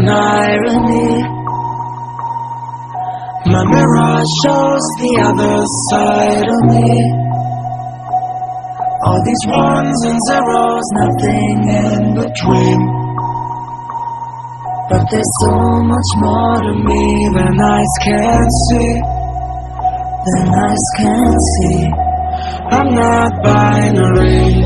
an irony. My mirror shows the other side of me. All these ones and zeros, nothing in between. But there's so much more to me than eyes can see. Than eyes can see. I'm not binary.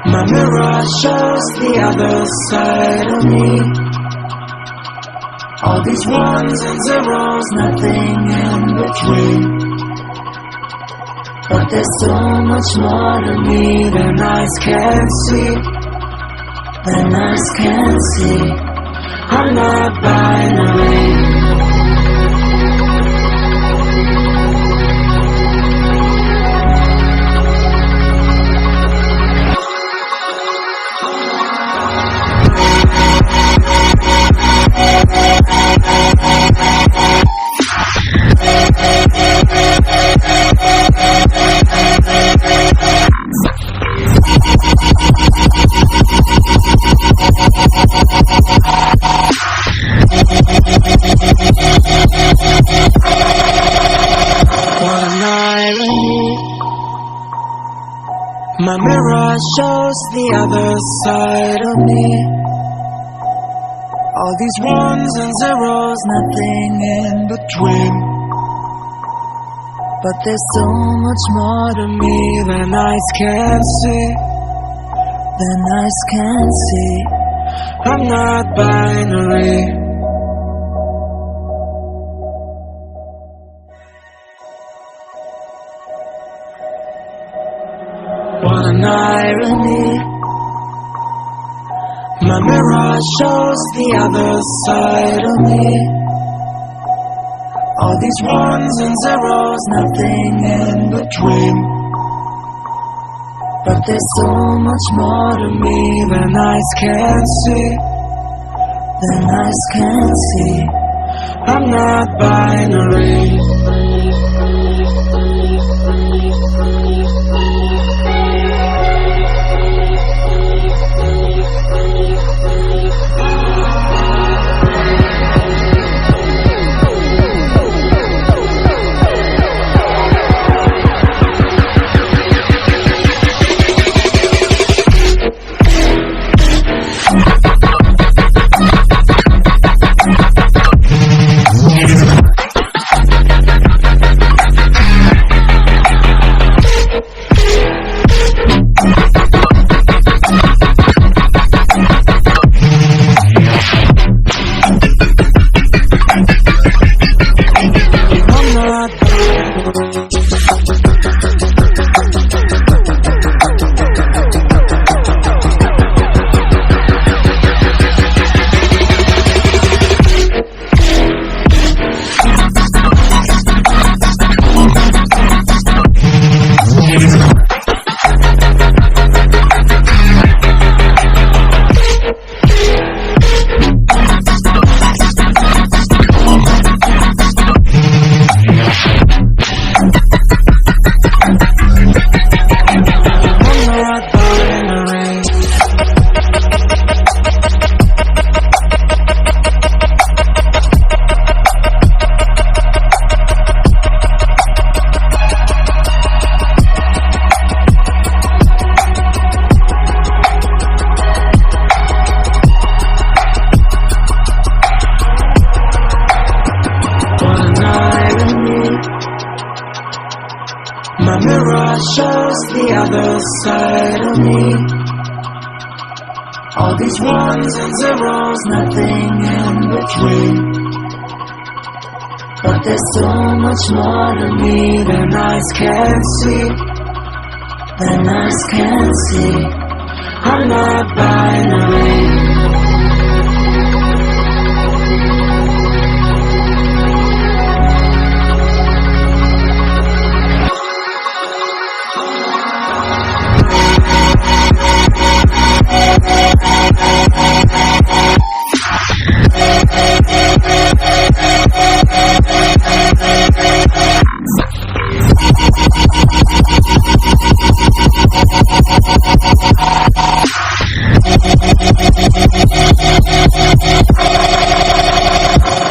My mirror shows the other side of me. All these ones and zeros, nothing in between. But there's so much more to me than eyes can see. Than eyes can see. I'm not binary. My mirror shows the other side of me. All these ones and zeros, nothing in between. But there's so much more to me than eyes can see. Than eyes can see. I'm not binary. What an irony. My mirror shows the other side of me. All these ones and zeros, nothing in between. But there's so much more to me than eyes can see. Than eyes can see. I'm not binary. the other side of me. All these ones and zeros, nothing in between. But there's so much more to me than eyes can see. Than eyes can see. I'm not binary.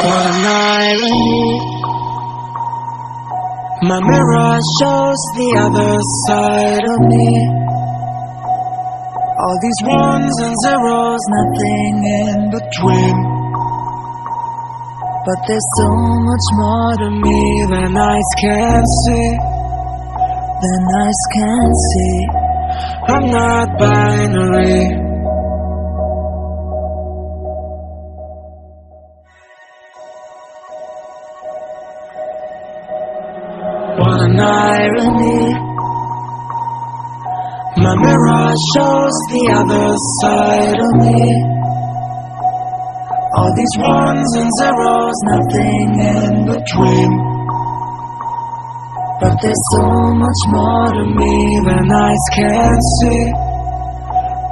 What an irony. My mirror shows the other side of me. All these ones and zeros, nothing in between. But there's so much more to me than eyes can see. Than eyes can see. I'm not binary. What an irony. My mirror shows the other side of me. All these ones and zeros, nothing in between. But there's so much more to me than eyes can see.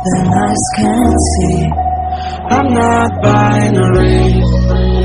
Than eyes can see. I'm not binary.